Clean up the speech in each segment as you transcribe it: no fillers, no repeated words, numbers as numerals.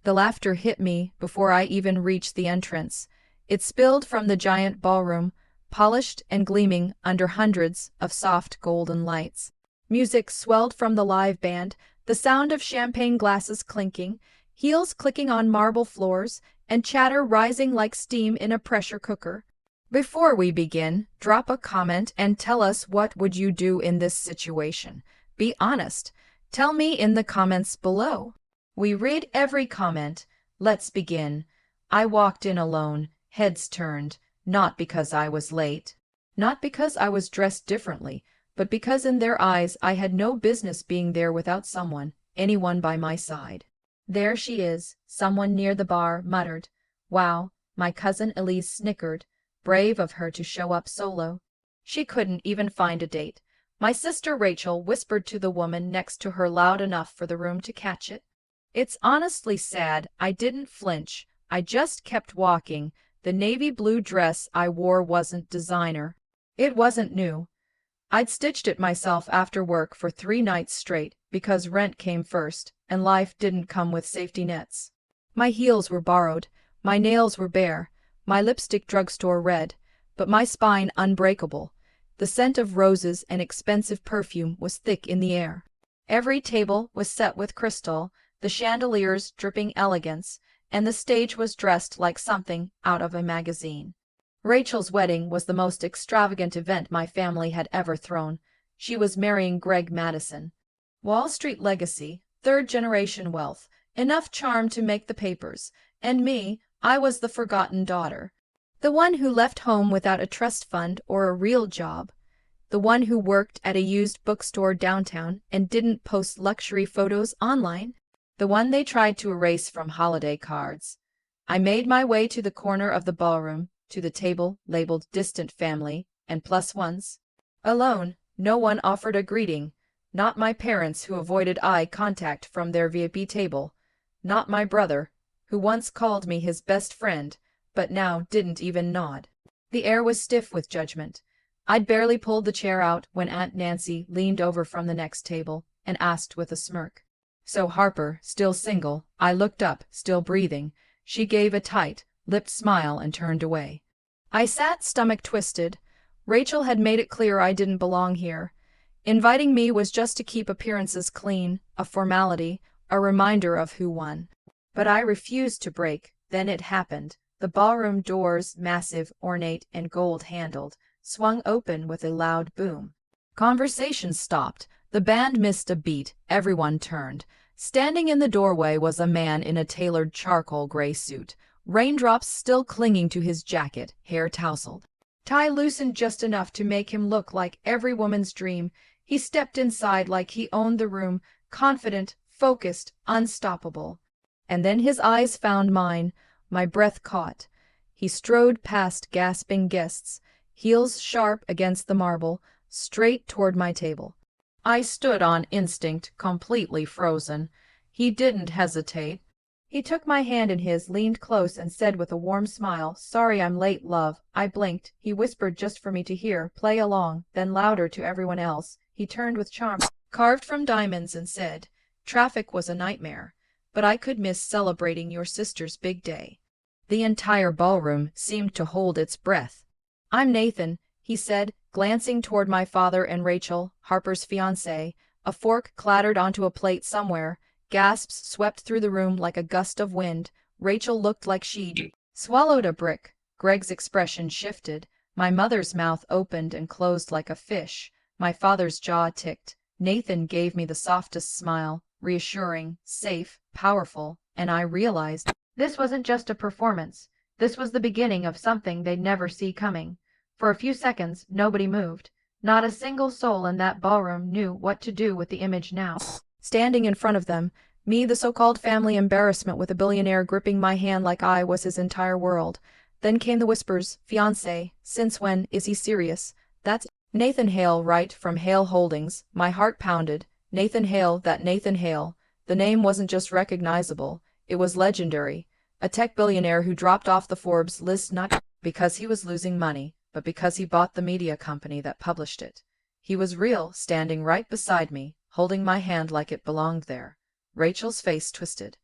The laughter hit me before I even reached the entrance. It spilled from the giant ballroom, polished and gleaming under hundreds of soft golden lights. Music swelled from the live band, the sound of champagne glasses clinking, heels clicking on marble floors, and chatter rising like steam in a pressure cooker. Before we begin, drop a comment and tell us what would you do in this situation. Be honest. Tell me in the comments below. We read every comment. Let's begin. I walked in alone, heads turned, not because I was late, not because I was dressed differently, but because in their eyes I had no business being there without someone, anyone by my side. There she is, someone near the bar muttered. Wow, my cousin Elise snickered. Brave of her to show up solo. She couldn't even find a date. My sister Rachel whispered to the woman next to her loud enough for the room to catch it. It's honestly sad. I didn't flinch. I just kept walking. The navy blue dress I wore wasn't designer. It wasn't new. I'd stitched it myself after work for 3 nights straight because rent came first and life didn't come with safety nets. My heels were borrowed. My nails were bare. My lipstick drugstore red, but my spine unbreakable. The scent of roses and expensive perfume was thick in the air. Every table was set with crystal, the chandeliers dripping elegance, and the stage was dressed like something out of a magazine. Rachel's wedding was the most extravagant event my family had ever thrown. She was marrying Greg Madison. Wall Street legacy, 3rd-generation wealth, enough charm to make the papers, and me, I was the forgotten daughter. The one who left home without a trust fund or a real job. The one who worked at a used bookstore downtown and didn't post luxury photos online. The one they tried to erase from holiday cards. I made my way to the corner of the ballroom, to the table labeled distant family and plus ones. Alone, no one offered a greeting. Not my parents who avoided eye contact from their VIP table. Not my brother, who once called me his best friend, but now didn't even nod. The air was stiff with judgment. I'd barely pulled the chair out when Aunt Nancy leaned over from the next table and asked with a smirk. So Harper, still single? I looked up, still breathing. She gave a tight-lipped smile and turned away. I sat stomach twisted. Rachel had made it clear I didn't belong here. Inviting me was just to keep appearances clean, a formality, a reminder of who won. But I refused to break. Then it happened. The ballroom doors, massive, ornate, and gold-handled, swung open with a loud boom. Conversation stopped. The band missed a beat. Everyone turned. Standing in the doorway was a man in a tailored charcoal gray suit, raindrops still clinging to his jacket, hair tousled. Tie loosened just enough to make him look like every woman's dream. He stepped inside like he owned the room, confident, focused, unstoppable. And then his eyes found mine. My breath caught. He strode past gasping guests, heels sharp against the marble, straight toward my table. I stood on instinct, completely frozen. He didn't hesitate. He took my hand in his, leaned close, and said with a warm smile, "Sorry I'm late, love." I blinked. He whispered just for me to hear, "Play along," then louder to everyone else. He turned with charm, carved from diamonds, and said, "Traffic was a nightmare, but I could miss celebrating your sister's big day." The entire ballroom seemed to hold its breath. "I'm Nathan," he said, glancing toward my father and Rachel, Harper's fiancé. A fork clattered onto a plate somewhere. Gasps swept through the room like a gust of wind. Rachel looked like she'd swallowed a brick. Greg's expression shifted. My mother's mouth opened and closed like a fish. My father's jaw ticked. Nathan gave me the softest smile, reassuring, safe, powerful, and I realized this wasn't just a performance. This was the beginning of something they'd never see coming. For a few seconds, nobody moved. Not a single soul in that ballroom knew what to do with the image now. Standing in front of them, me, the so-called family embarrassment, with a billionaire gripping my hand like I was his entire world. Then came the whispers, "Fiancé, since when? Is he serious?" "That's Nathan Hale, right, from Hale Holdings." My heart pounded. Nathan Hale, that Nathan Hale. The name wasn't just recognizable, it was legendary. A tech billionaire who dropped off the Forbes list not because he was losing money, but because he bought the media company that published it. He was real, standing right beside me, holding my hand like it belonged there. Rachel's face twisted.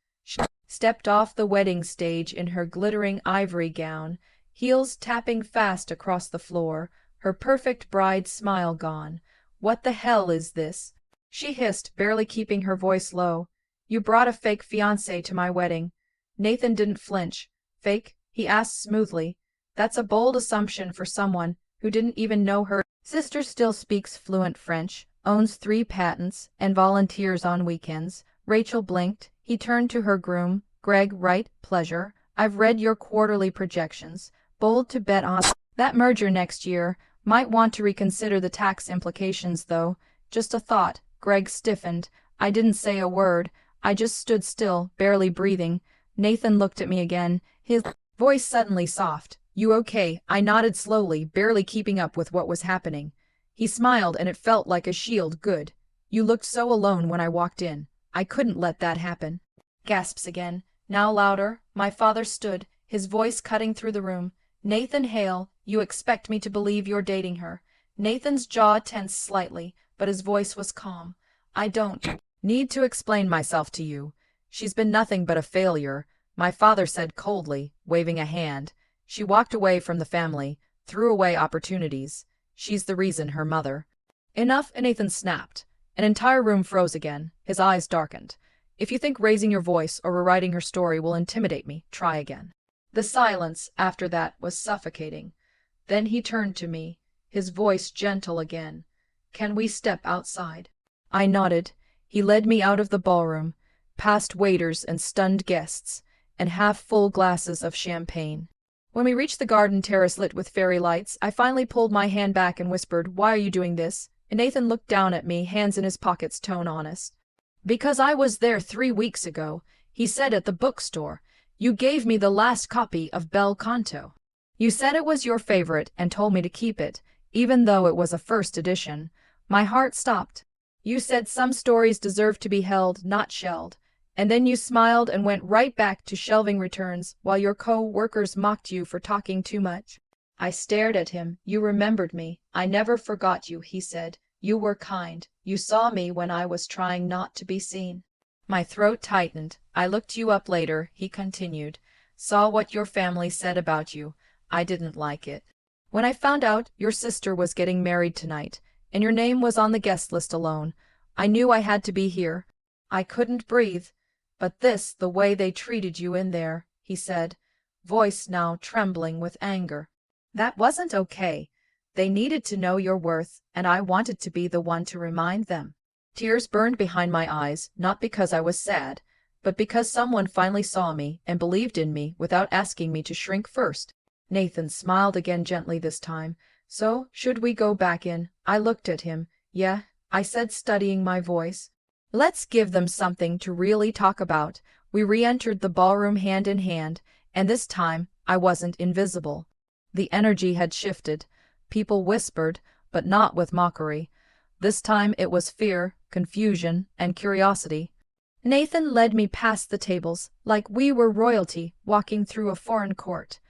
stepped off the wedding stage in her glittering ivory gown, heels tapping fast across the floor, her perfect bride smile gone. "What the hell is this?" she hissed, barely keeping her voice low. "You brought a fake fiancé to my wedding." Nathan didn't flinch. "Fake?" he asked smoothly. "That's a bold assumption for someone who didn't even know her sister still speaks fluent French, owns 3 patents, and volunteers on weekends." Rachel blinked. He turned to her groom. "Greg, right? Pleasure. I've read your quarterly projections. Bold to bet on that merger next year. Might want to reconsider the tax implications though. Just a thought." Greg stiffened. I didn't say a word. I just stood still, barely breathing. Nathan looked at me again, his voice suddenly soft. "You okay?" I nodded slowly, barely keeping up with what was happening. He smiled and it felt like a shield. "Good. You looked so alone when I walked in. I couldn't let that happen." Gasps again, now louder. My father stood, his voice cutting through the room. "Nathan Hale, you expect me to believe you're dating her?" Nathan's jaw tensed slightly, but his voice was calm. "I don't need to explain myself to you. She's been nothing but a failure," my father said coldly, waving a hand. "She walked away from the family, threw away opportunities. She's the reason her mother—" Enough, Nathan snapped. An entire room froze again, his eyes darkened. "If you think raising your voice or rewriting her story will intimidate me, try again." The silence after that was suffocating. Then he turned to me, his voice gentle again. "Can we step outside?" I nodded. He led me out of the ballroom, past waiters and stunned guests, and half-full glasses of champagne. When we reached the garden terrace lit with fairy lights, I finally pulled my hand back and whispered, "Why are you doing this?" And Nathan looked down at me, hands in his pockets, tone honest. "Because I was there 3 weeks ago," he said, "at the bookstore. You gave me the last copy of Bel Canto. You said it was your favorite and told me to keep it, even though it was a first edition." My heart stopped. "You said some stories deserve to be held, not shelled. And then you smiled and went right back to shelving returns while your co-workers mocked you for talking too much." I stared at him. "You remembered me." "I never forgot you," he said. "You were kind. You saw me when I was trying not to be seen." My throat tightened. "I looked you up later," he continued. "Saw what your family said about you. I didn't like it. When I found out your sister was getting married tonight, and your name was on the guest list alone, I knew I had to be here. I couldn't breathe. But this, the way they treated you in there," he said, voice now trembling with anger. "That wasn't okay. They needed to know your worth, and I wanted to be the one to remind them." Tears burned behind my eyes, not because I was sad, but because someone finally saw me and believed in me without asking me to shrink first. Nathan smiled again, gently this time. "So, should we go back in?" I looked at him. "Yeah," I said, studying my voice. "Let's give them something to really talk about." We re-entered the ballroom hand in hand, and this time I wasn't invisible. The energy had shifted. People whispered, but not with mockery. This time it was fear, confusion, and curiosity. Nathan led me past the tables, like we were royalty walking through a foreign court.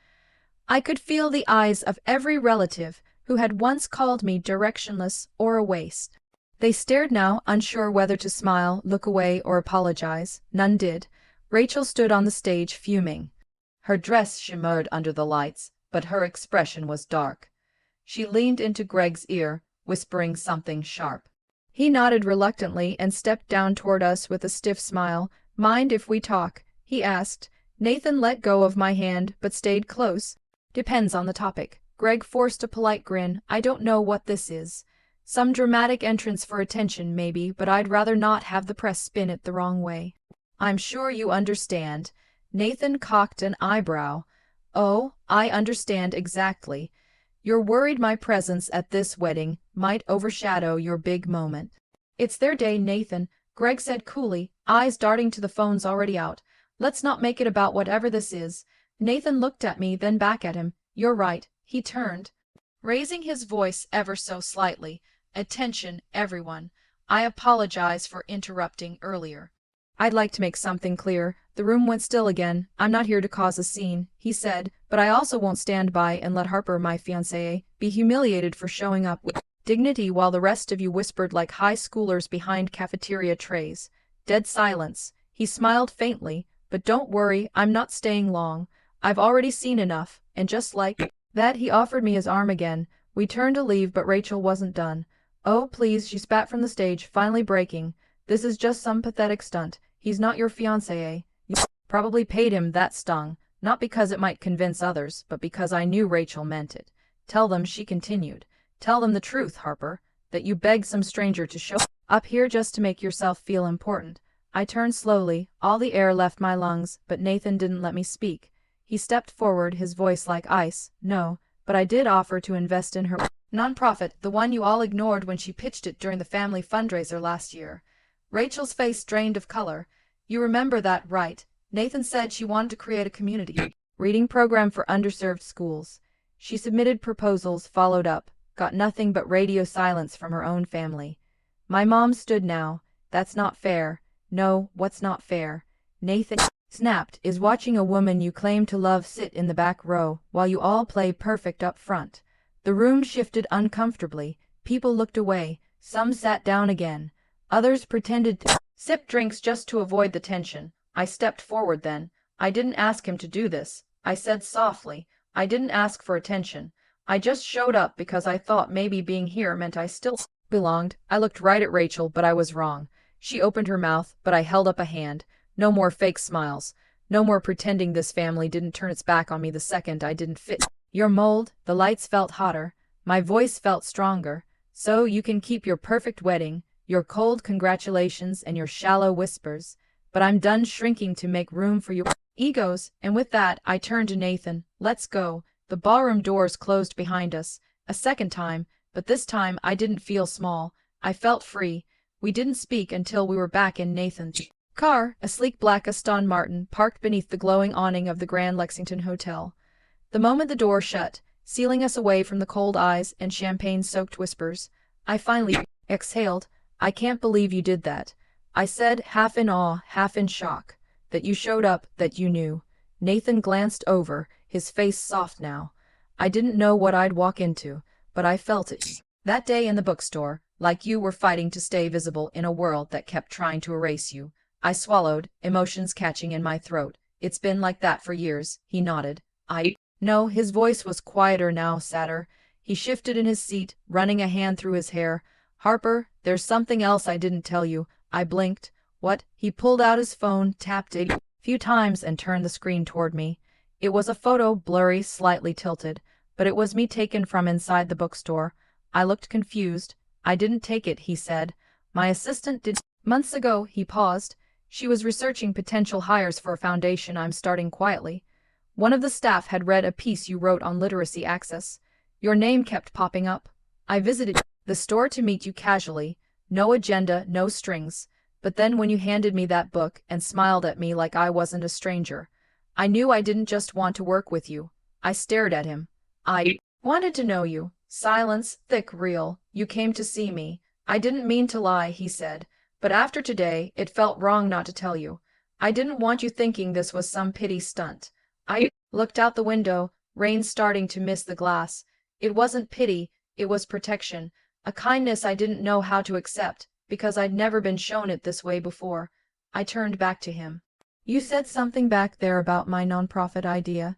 I could feel the eyes of every relative who had once called me directionless or a waste. They stared now, unsure whether to smile, look away, or apologize. None did. Rachel stood on the stage, fuming. Her dress shimmered under the lights, but her expression was dark. She leaned into Greg's ear, whispering something sharp. He nodded reluctantly and stepped down toward us with a stiff smile. "Mind if we talk?" he asked. Nathan let go of my hand, but stayed close. "Depends on the topic." Greg forced a polite grin. "I don't know what this is. Some dramatic entrance for attention, maybe, but I'd rather not have the press spin it the wrong way." "I'm sure you understand." Nathan cocked an eyebrow. "Oh, I understand exactly. You're worried my presence at this wedding might overshadow your big moment." "It's their day, Nathan," Greg said coolly, eyes darting to the phones already out. "Let's not make it about whatever this is." Nathan looked at me, then back at him. "You're right." He turned, raising his voice ever so slightly. "Attention, everyone. I apologize for interrupting earlier. I'd like to make something clear." The room went still again. "I'm not here to cause a scene," he said, "but I also won't stand by and let Harper, my fiancée, be humiliated for showing up with dignity while the rest of you whispered like high schoolers behind cafeteria trays." Dead silence. He smiled faintly, But don't worry, I'm not staying long. I've already seen enough, and just like that he offered me his arm again. We turned to leave, but Rachel wasn't done. Oh, please, she spat from the stage, finally breaking. This is just some pathetic stunt. He's not your fiancé, eh? You probably paid him. That stung. Not because it might convince others, but because I knew Rachel meant it. Tell them, she continued. Tell them the truth, Harper, that you begged some stranger to show up here just to make yourself feel important. I turned slowly, all the air left my lungs, but Nathan didn't let me speak. He stepped forward, his voice like ice. No, but I did offer to invest in her nonprofit, the one you all ignored when she pitched it during the family fundraiser last year. Rachel's face drained of color. You remember that, right? Nathan said she wanted to create a community reading program for underserved schools. She submitted proposals, followed up, got nothing but radio silence from her own family. My mom stood now. That's not fair. No, what's not fair? Nathan snapped, is watching a woman you claim to love sit in the back row while you all play perfect up front. The room shifted uncomfortably. People looked away. Some sat down again. Others pretended to sip drinks just to avoid the tension. I stepped forward then. I didn't ask him to do this, I said softly. I didn't ask for attention. I just showed up because I thought maybe being here meant I still belonged. I looked right at Rachel, but I was wrong. She opened her mouth, but I held up a hand. No more fake smiles. No more pretending this family didn't turn its back on me the second I didn't fit your mold. The lights felt hotter. My voice felt stronger. So you can keep your perfect wedding, your cold congratulations and your shallow whispers. But I'm done shrinking to make room for your egos. And with that, I turned to Nathan. Let's go. The ballroom doors closed behind us. A second time, but this time I didn't feel small. I felt free. We didn't speak until we were back in Nathan's car, a sleek black Aston Martin parked beneath the glowing awning of the Grand Lexington Hotel. The moment the door shut, sealing us away from the cold eyes and champagne-soaked whispers, I finally exhaled. I can't believe you did that. I said, half in awe, half in shock. That you showed up, that you knew. Nathan glanced over, his face soft now. I didn't know what I'd walk into, but I felt it. That day in the bookstore, like you were fighting to stay visible in a world that kept trying to erase you. I swallowed, emotions catching in my throat. It's been like that for years, he nodded. No, his voice was quieter now, sadder. He shifted in his seat, running a hand through his hair. Harper, there's something else I didn't tell you. I blinked. What? He pulled out his phone, tapped it a few times and turned the screen toward me. It was a photo, blurry, slightly tilted, but it was me taken from inside the bookstore. I looked confused. I didn't take it, he said. My assistant did. Months ago, he paused. She was researching potential hires for a foundation I'm starting quietly. One of the staff had read a piece you wrote on literacy access. Your name kept popping up. I visited the store to meet you casually. No agenda, no strings. But then when you handed me that book and smiled at me like I wasn't a stranger, I knew I didn't just want to work with you. I stared at him. I wanted to know you. Silence, thick, real. You came to see me. I didn't mean to lie, he said. But after today, it felt wrong not to tell you. I didn't want you thinking this was some pity stunt. I looked out the window, rain starting to mist the glass. It wasn't pity, it was protection. A kindness I didn't know how to accept, because I'd never been shown it this way before. I turned back to him. You said something back there about my nonprofit idea.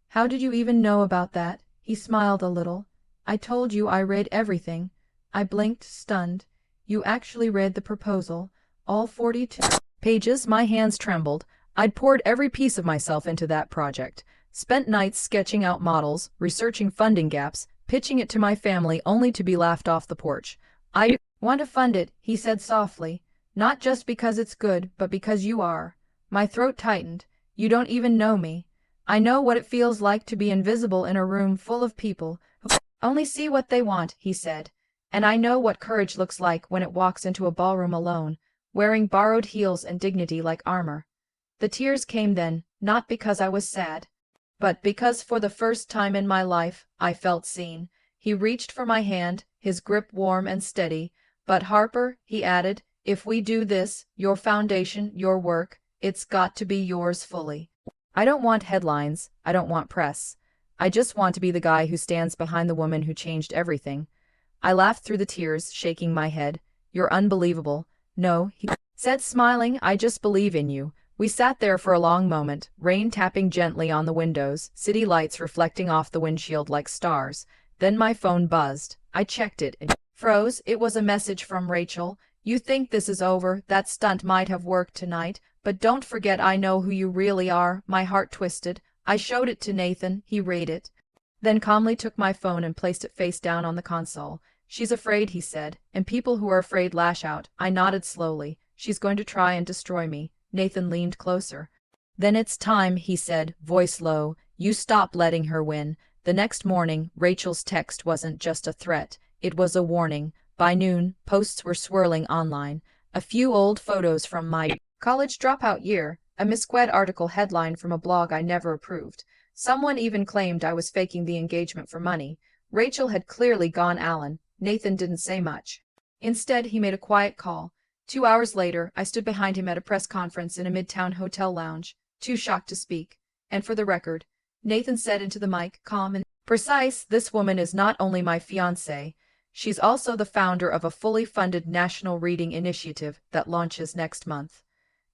How did you even know about that? He smiled a little. I told you I read everything. I blinked, stunned. You actually read the proposal, all 42 pages? My hands trembled. I'd poured every piece of myself into that project. Spent nights sketching out models, researching funding gaps, pitching it to my family only to be laughed off the porch. I want to fund it, he said softly. Not just because it's good, but because you are. My throat tightened. You don't even know me. I know what it feels like to be invisible in a room full of people who only see what they want, he said. And I know what courage looks like when it walks into a ballroom alone, wearing borrowed heels and dignity like armor. The tears came then, not because I was sad, but because for the first time in my life, I felt seen. He reached for my hand, his grip warm and steady. But Harper, he added, if we do this, your foundation, your work, it's got to be yours fully. I don't want headlines, I don't want press. I just want to be the guy who stands behind the woman who changed everything. I laughed through the tears, shaking my head. You're unbelievable. No, he said, smiling, I just believe in you. We sat there for a long moment, rain tapping gently on the windows, city lights reflecting off the windshield like stars. Then my phone buzzed. I checked it and froze. It was a message from Rachel. "You think this is over? That stunt might have worked tonight, but don't forget I know who you really are." My heart twisted. I showed it to Nathan. He read it, then calmly took my phone and placed it face down on the console. "She's afraid," he said, "and people who are afraid lash out." I nodded slowly. "She's going to try and destroy me." Nathan leaned closer. "Then it's time," he said, voice low. "You stop letting her win." The next morning, Rachel's text wasn't just a threat, it was a warning. By noon, posts were swirling online. A few old photos from my college dropout year, a misread article headline from a blog I never approved. Someone even claimed I was faking the engagement for money. Rachel had clearly gone Allen. Nathan didn't say much. Instead, he made a quiet call. 2 hours later, I stood behind him at a press conference in a midtown hotel lounge, too shocked to speak. "And for the record," Nathan said into the mic, calm and precise, "this woman is not only my fiancée, she's also the founder of a fully funded national reading initiative that launches next month.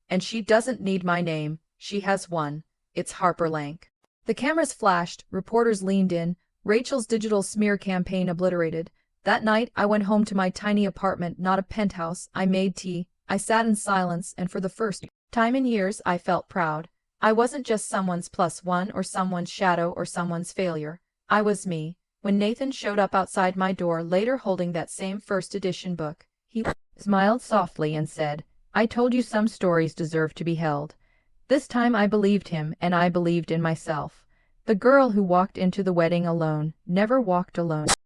And she doesn't need my name, she has one. It's Harper Lank." The cameras flashed, reporters leaned in, Rachel's digital smear campaign obliterated. That night, I went home to my tiny apartment, not a penthouse. I made tea. I sat in silence, and for the first time in years, I felt proud. I wasn't just someone's plus one or someone's shadow or someone's failure. I was me. When Nathan showed up outside my door later holding that same first edition book, he smiled softly and said, "I told you some stories deserve to be held." This time I believed him, and I believed in myself. The girl who walked into the wedding alone never walked alone.